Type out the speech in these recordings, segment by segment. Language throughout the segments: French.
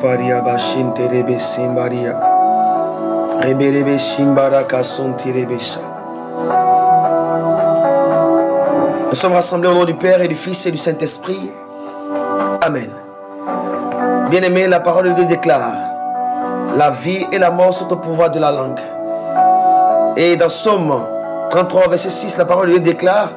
Paria Bashin Terebe Simbaria. Rebelebe Shimbaraka Son Tirebesa. Nous sommes rassemblés au nom du Père et du Fils et du Saint-Esprit. Amen. Bien-aimés, la parole de Dieu déclare: la vie et la mort sont au pouvoir de la langue. Et dans Psaume 33, verset 6, la parole de Dieu déclare: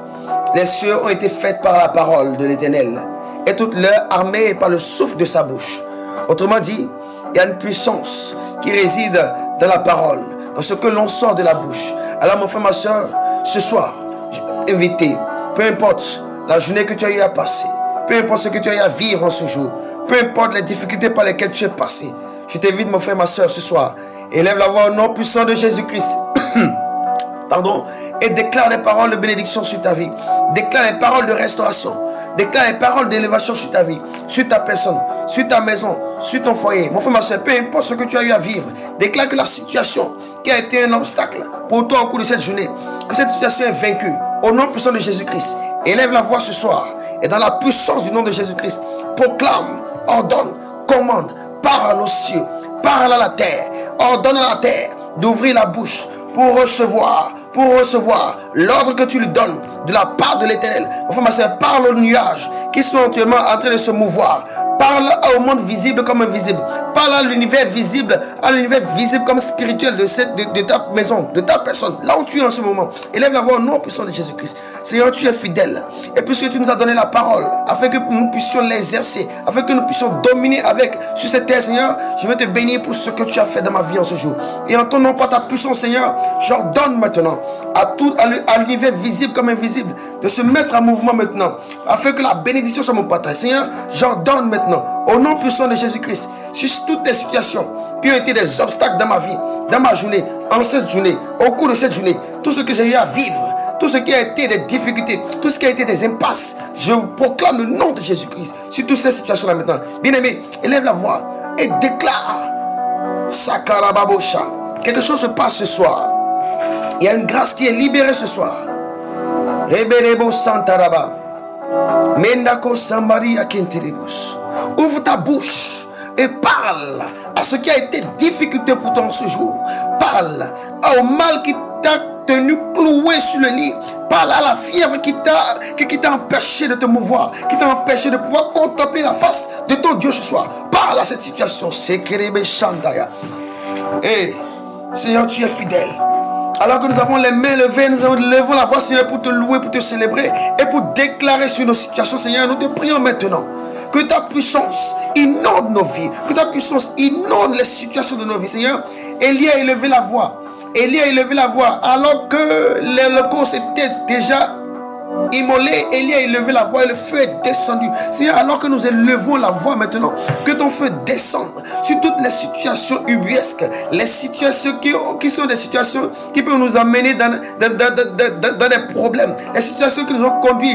les cieux ont été faites par la parole de l'Éternel, et toute leur armée par le souffle de sa bouche. Autrement dit, il y a une puissance qui réside dans la parole, dans ce que l'on sort de la bouche. Alors mon frère, ma soeur, ce soir, je vais t'inviter, peu importe la journée que tu as eu à passer, peu importe ce que tu as eu à vivre en ce jour, peu importe les difficultés par lesquelles tu es passé, je t'invite, mon frère, ma soeur, ce soir, élève la voix au nom puissant de Jésus-Christ. Pardon, et déclare les paroles de bénédiction sur ta vie, déclare les paroles de restauration, déclare les paroles d'élévation sur ta vie, sur ta personne, sur ta maison, sur ton foyer. Mon frère, ma soeur, peu importe ce que tu as eu à vivre, déclare que la situation qui a été un obstacle pour toi au cours de cette journée, que cette situation est vaincue au nom puissant de Jésus-Christ. Élève la voix ce soir et dans la puissance du nom de Jésus-Christ, proclame, ordonne, commande, parle aux cieux, parle à la terre, ordonne à la terre d'ouvrir la bouche pour recevoir l'ordre que tu lui donnes de la part de l'Éternel. Mon frère, ma soeur, parle aux nuages qui sont actuellement en train de se mouvoir. Parle au monde visible comme invisible. Parle à l'univers visible comme spirituel de ta maison, de ta personne, là où tu es en ce moment. Élève la voix au nom puissant de Jésus-Christ. Seigneur, tu es fidèle. Et puisque tu nous as donné la parole, afin que nous puissions l'exercer, afin que nous puissions dominer sur cette terre, Seigneur, je veux te bénir pour ce que tu as fait dans ma vie en ce jour. Et en ton nom, par ta puissance, Seigneur, j'ordonne maintenant à l'univers visible comme invisible de se mettre en mouvement maintenant, afin que la bénédiction soit mon partage. Seigneur, j'ordonne maintenant, au nom puissant de Jésus-Christ, sur toutes les situations qui ont été des obstacles dans ma vie, dans ma journée, en cette journée, au cours de cette journée, tout ce que j'ai eu à vivre, tout ce qui a été des difficultés, tout ce qui a été des impasses, je vous proclame le nom de Jésus-Christ sur toutes ces situations-là maintenant. Bien-aimé, élève la voix et déclare Sakarababosha. Quelque chose se passe ce soir. Il y a une grâce qui est libérée ce soir. Rebelebo Santaraba. Mendako Sambari Akentelebus. Ouvre ta bouche et parle à ce qui a été difficulté pour toi ce jour. Parle au mal qui t'a tenu cloué sur le lit. Parle à la fièvre qui t'a empêché de te mouvoir, qui t'a empêché de pouvoir contempler la face de ton Dieu ce soir. Parle à cette situation. Sekerebe Shandaya. Et Seigneur, tu es fidèle. Alors que nous avons les mains levées, nous levons la voix, Seigneur, pour te louer, pour te célébrer et pour déclarer sur nos situations, Seigneur. Nous te prions maintenant que ta puissance inonde nos vies, que ta puissance inonde les situations de nos vies, Seigneur. Élie a élevé la voix. Alors que l'Holocauste était déjà immolé. Élie a élevé la voix et le feu est descendu. Seigneur, alors que nous élevons la voix maintenant, que ton feu descende sur toutes les situations ubuesques, les situations qui sont des situations qui peuvent nous amener dans des problèmes, les situations qui nous ont conduit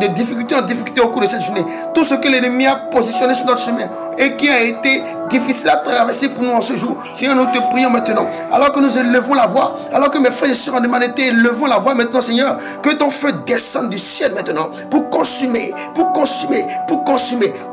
de difficulté en difficulté au cours de cette journée. Tout ce que l'ennemi a positionné sur notre chemin et qui a été difficile à traverser pour nous en ce jour. Seigneur, nous te prions maintenant, alors que nous élevons la voix, alors que mes frères et sœurs en humanité élevons la voix maintenant, Seigneur, que ton feu descende du ciel maintenant pour consumer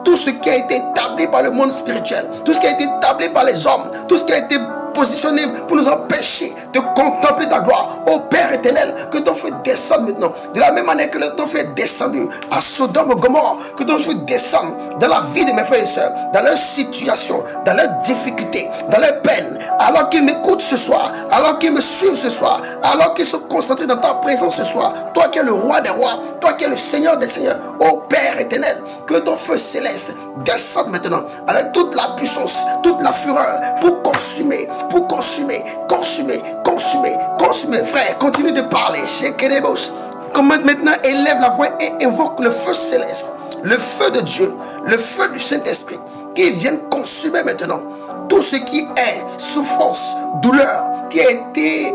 tout ce qui a été établi par le monde spirituel, tout ce qui a été établi par les hommes, tout ce qui a été positionné pour nous empêcher de contempler ta gloire. Ô Père éternel, que ton feu descende maintenant. De la même manière que ton feu est descendu à Sodome et Gomorrhe, que ton feu descende dans la vie de mes frères et sœurs, dans leur situation, dans leurs difficultés, dans leurs peines, alors qu'ils m'écoutent ce soir, alors qu'ils me suivent ce soir, alors qu'ils sont concentrés dans ta présence ce soir. Toi qui es le roi des rois, toi qui es le Seigneur des seigneurs, ô Père éternel, que ton feu céleste descende maintenant avec toute la puissance, toute la fureur pour consumer. Frère, continue de parler. Maintenant, élève la voix et invoque le feu céleste, le feu de Dieu, le feu du Saint-Esprit, qui vienne consumer maintenant tout ce qui est souffrance, douleur, qui a été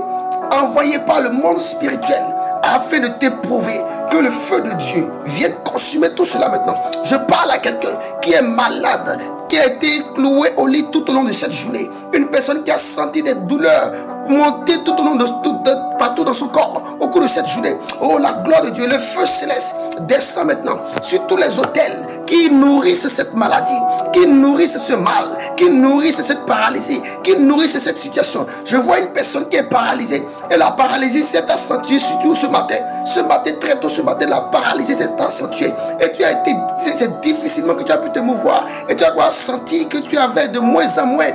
envoyé par le monde spirituel afin de t'éprouver. Que le feu de Dieu vienne consumer tout cela maintenant. Je parle à quelqu'un qui est malade, qui a été cloué au lit tout au long de cette journée. Une personne qui a senti des douleurs monter tout au long partout dans son corps au cours de cette journée. Oh, la gloire de Dieu, le feu céleste descend maintenant sur tous les autels qui nourrissent cette maladie, qui nourrissent ce mal, qui nourrissent cette paralysie, qui nourrissent cette situation. Je vois une personne qui est paralysée et la paralysie s'est accentuée surtout ce matin. Ce matin, très tôt ce matin, la paralysie s'est accentuée et tu as été, c'est difficilement que tu as pu te mouvoir et tu as senti que tu avais de moins en moins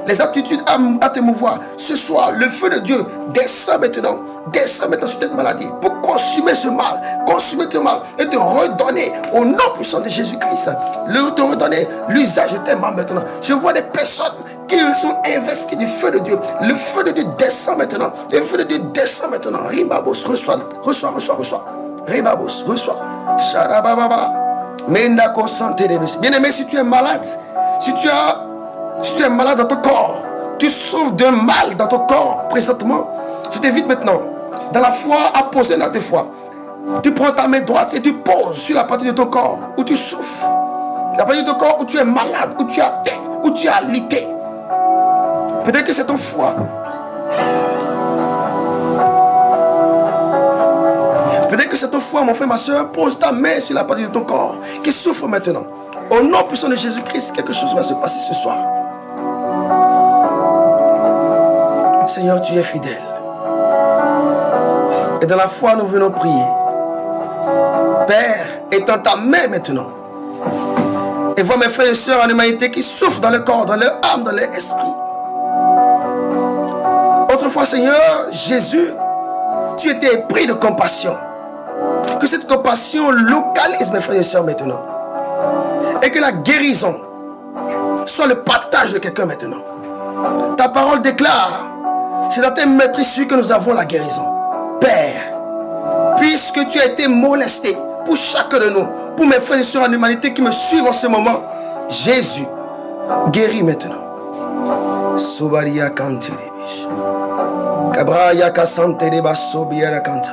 les aptitudes à te mouvoir. Ce soir, le feu de Dieu descend maintenant sur cette maladie pour consumer ce mal, et te redonner au nom puissant de Jésus-Christ, te redonner l'usage de tes mains maintenant. Je vois des personnes qui sont investies du feu de Dieu. Le feu de Dieu descend maintenant. Le feu de Dieu descend maintenant. Rimbabos, reçois. Ribabos, reçois. Sharababa. Mendako santé de bus. Bien-aimé, si tu es malade, si tu es malade dans ton corps, tu souffres d'un mal dans ton corps présentement, je t'invite maintenant, dans la foi, à poser dans tes foi. Tu prends ta main droite et tu poses sur la partie de ton corps où tu souffres, la partie de ton corps où tu es malade, où tu as atteint, où tu as lutté. Peut-être que c'est ton foie. Peut-être que c'est ton foie, mon frère, ma soeur. Pose ta main sur la partie de ton corps qui souffre maintenant. Au nom puissant de Jésus-Christ, quelque chose va se passer ce soir. Seigneur, tu es fidèle. Et dans la foi, nous venons prier. Père, étends ta main maintenant. Et vois mes frères et sœurs en humanité qui souffrent dans le corps, dans leur âme, dans leur esprit. Autrefois, Seigneur, Jésus, tu étais pris de compassion. Que cette compassion localise mes frères et sœurs maintenant. Et que la guérison soit le partage de quelqu'un maintenant. Ta parole déclare, c'est dans tes maîtrisses que nous avons la guérison. Père, puisque tu as été molesté pour chacun de nous, pour mes frères et sœurs en humanité qui me suivent en ce moment, Jésus, guéris maintenant. Sobaria kante debish. Kabraya kasante deba sobia la kanta.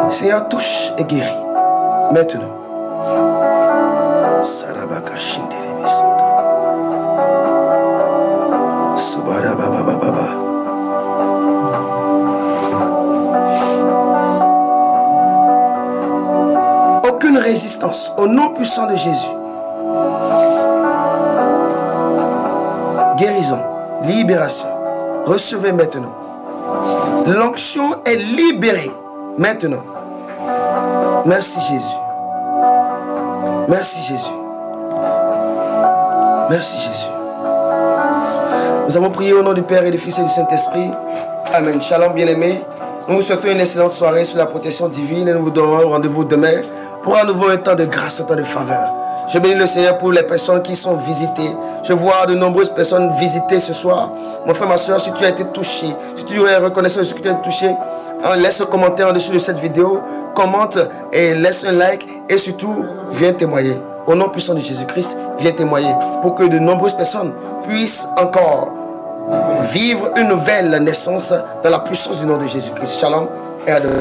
Seigneur, touche et guéris maintenant. Sarabaka shinde debish. Sobara baba baba. Aucune résistance au nom puissant de Jésus. Guérison, libération. Recevez maintenant. L'onction est libérée maintenant. Merci Jésus. Merci Jésus. Merci Jésus. Nous avons prié au nom du Père et du Fils et du Saint-Esprit. Amen. Shalom bien-aimés. Nous vous souhaitons une excellente soirée sous la protection divine et nous vous donnons rendez-vous demain pour à nouveau un temps de grâce, un temps de faveur. Je bénis le Seigneur pour les personnes qui sont visitées. Je vois de nombreuses personnes visitées ce soir. Mon frère, ma soeur, si tu as été touché, si tu es reconnaissant de ce que tu as été touché, laisse un commentaire en dessous de cette vidéo, commente et laisse un like et surtout, viens témoigner. Au nom puissant de Jésus-Christ, viens témoigner pour que de nombreuses personnes puissent encore vivre une nouvelle naissance dans la puissance du nom de Jésus-Christ. Shalom et à demain.